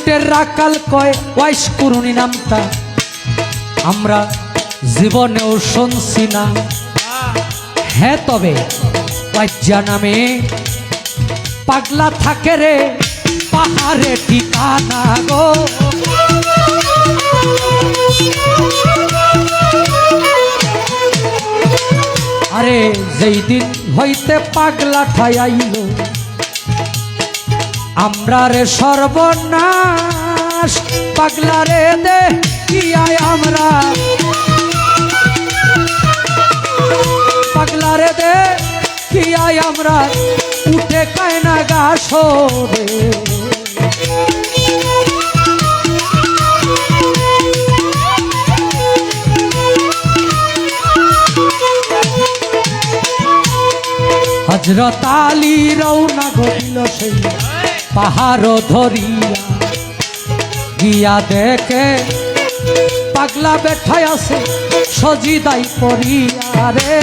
উটের রাকাল কয় ওয়াইশ কুরুনি নামটা আমরা জীবনেও শুনছি না। হ্যাঁ তবে ওয়াইজা নামে পাগলা থাকে রে পাহাড়ে ঠিকানা গো। আরে যেই দিন হইতে পাগলা ঠাইল আমরা রে সর্বনাশ, পাগলা রে দে কি আয় আমরা, পাগলা রে দে কি আয় আমরা উঠে কায়না গাছ রে। হযরত আলী রওনা গিল সেই পাহাড় ধরিয়া, গিয়া দেখে পাগলা বেঠায় আছে সজিদাই পড়িয়া রে।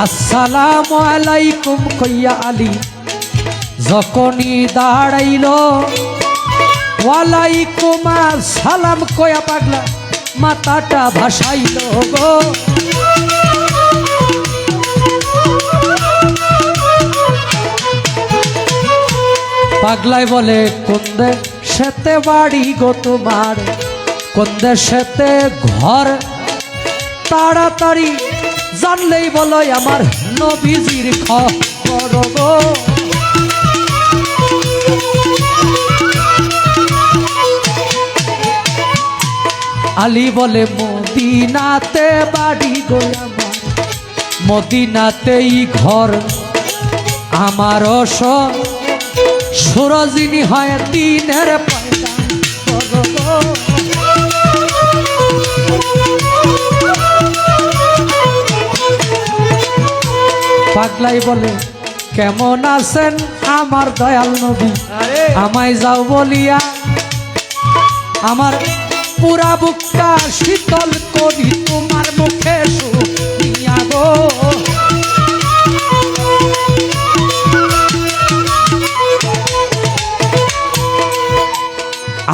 আসসালামু আলাইকুম কইয়া আলী যখনই দাঁড়াইল, ওয়ালাইকুম আসসালাম কয়া পাগলা মাথাটা ভাসাইল গো। পাগলাই বলে কোন দেশেতে বাড়ি গো তোমার, কোন দেশেতে ঘর, তাড়াতাড়ি জানলেই বলো আমার নবীজির খবর গো। আলী বলে মদিনাতে বাড়ি গো আমার, মদিনাতেই ঘর আমার, সুরজিনী হয় দিনের পয়দা গো। পাগলাই বলে কেমন আছেন আমার দয়াল নবী, আমায় যাও বলিয়া আমার পুরা বুকটা শীতল করি তোমার মুখে শুনিয়া গো।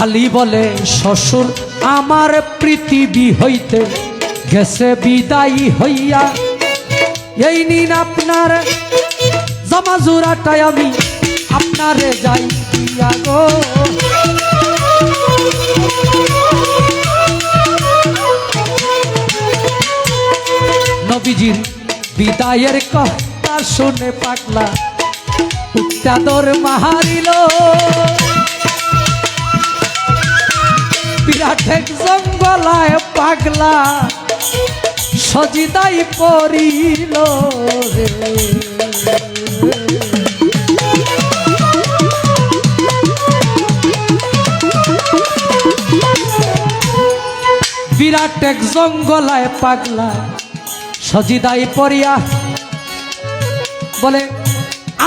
আলী বলে শ্বশুর আমার পৃথিবী হইতে গেছে বিদায়ী হইয়া, এই নিন আপনার জামা জোড়াটাই আমি আপনারে যাই দিয়া গো। নবীজির বিদায়ের কথা শুনে পাগলা উচ্চাদর মাহারিল, বিরাট এক জঙ্গলায় পাগলা সজিদাই পড়িল রে। বিরাট এক জঙ্গলায় পাগলা সজিদাই পড়িয়া বলে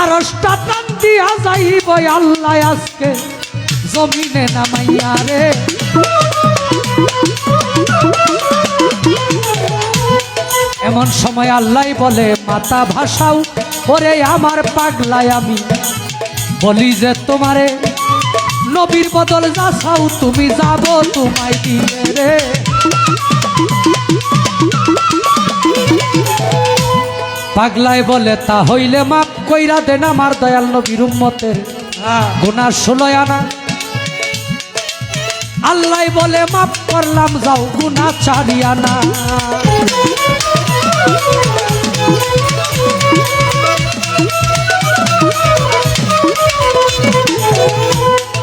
আরশটা টান দিয়া যাইব আল্লাহ আজকে জমিনে নামাইয়া রে। এমন সময় আল্লাহ বলে মাথা ভাসাও ওরে আমার পাগলায়, আমি বলি যে তোমারে নবীর বদল যা চাও তুমি যাব তোমায় দিবে রে। পাগলায় বলে তা হইলে মাপ কইরা দেন আমার দয়াল নবীর উম্মতের গুনাহ 16 আনা। আল্লাহ বলে মাপ করলাম যাও গুনাহ 4 আনা।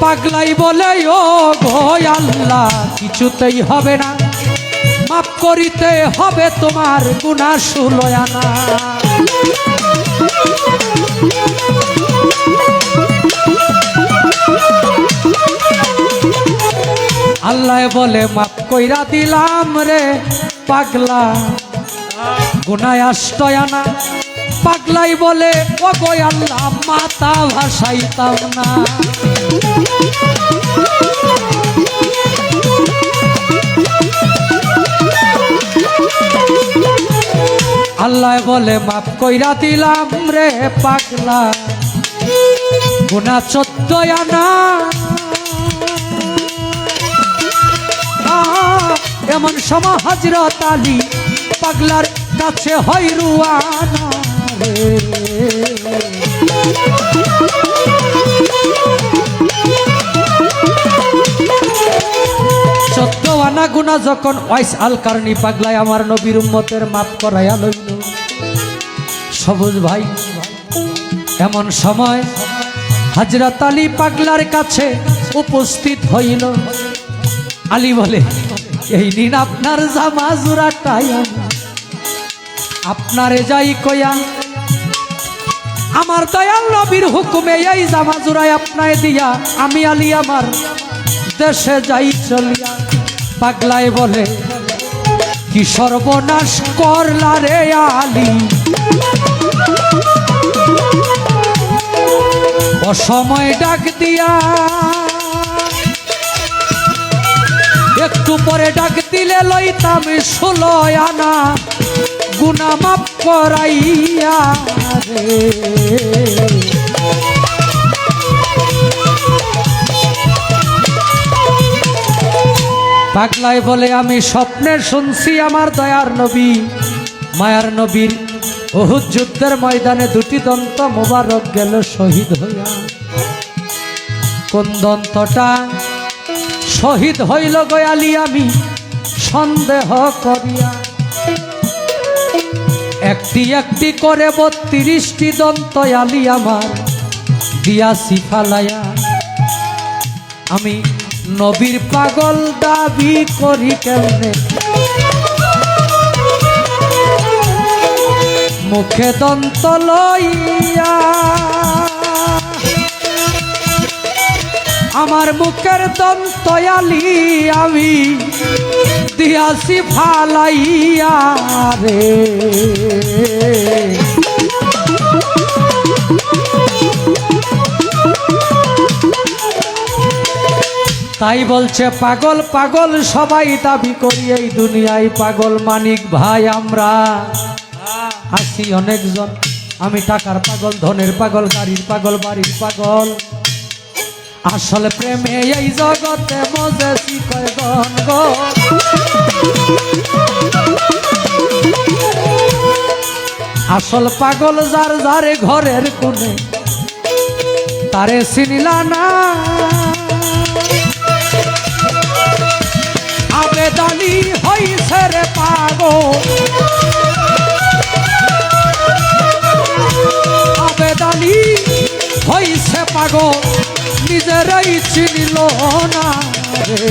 পাগলাই বলে ও গো আল্লাহ কিছুতেই হবে না, মাপ করিতে হবে তোমার গুনাহ 16 আনা। আল্লাহ বলে মাপ কইরা দিলাম রে পাগলা গুনাহ 8 আনা। পাগলাই বলে ও গো আল্লাহ মাথা ভাসাইতাম না। আল্লাহ বলে মাফ কইরা দিলাম রে পাগলা, গুনাহ 14 আনা। এমন সময় হযরত আলী পাগলার কাছে হয় রুয়ানা রে। 14 আনা গুনাহ যখন ওয়াইস আল কারনি পাগলায় আমার নবীর উম্মতের মাফ করাইয়া লইল। সবুজ ভাই, এমন সময় হযরত আলী পাগলার কাছে উপস্থিত হইল। আলী বলে, এই নিন আপনার জামা জোড়াটাই, আপনারে যাই কয়া আমার দয়াল নবীর হুকুমে এই জামা জোড়াই আপনায় দিয়া আমি আলী আমার দেশে যাই চলিয়া। পাগলায় বলে, কি সর্বনাশ করলা রে আলী, অসময় ডাক দিয়া, একটু পরে ডাক দিলে লইতাম 16 আনা গুনাহ মাফ করাইয়া রে। পাগলায় বলে, আমি স্বপ্নে শুনছি আমার দয়ার নবী মায়ার নবীর উহুদ যুদ্ধের ময়দানে 2টি দন্ত মোবারক গেল শহীদ হইয়া। কোন দন্তটা শহীদ হইল গো আলী আমি সন্দেহ করিয়া। একটি একটি করে 32টি দন্ত আলী আমার দিয়াছি ফালাইয়া। আমি নবীর পাগল দাবি করি কেমনে, মুখে দন্ত লইয়া। আমার মুখের দন্ত আলী আমি দিয়াছি ফালাইয়া রে। তাই বলছে পাগল পাগল সবাই দাবি করি এই দুনিয়ায় পাগল মানিক ভাই আমরা আছি অনেকজন। আমি টাকার পাগল, ধনের পাগল, গাড়ির পাগল, বাড়ির পাগল। আসল প্রেমে এই জগতে মজেছি কয়জন গো। আসল পাগল যার যারে ঘরের কোণে তারে চিনিলা না। আবেদানি হইছে রে পাগল, আবেদানি হইছে পাগল, নিজেরাই চিনিল না রে।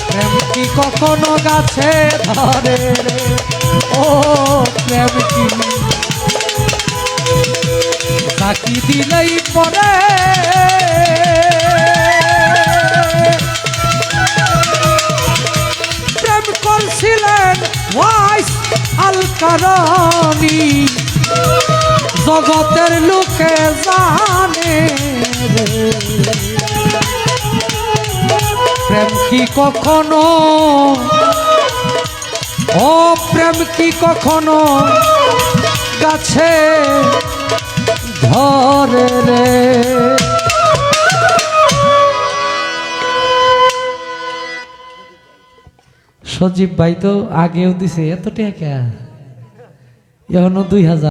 প্রেম কি কখনো গাছে ধরে রে, ও প্রেম কি তাকি দিলেই পরে। প্রেম করছিলেন ওয়াইস আল কারনি, জগতের লোকে জানে রে। প্রেম কি কখনো, ও প্রেম কি কখনো গাছে ধরে রে। সজীব ভাই তো আগেও দিছে এত টাকা, এখনো 2000।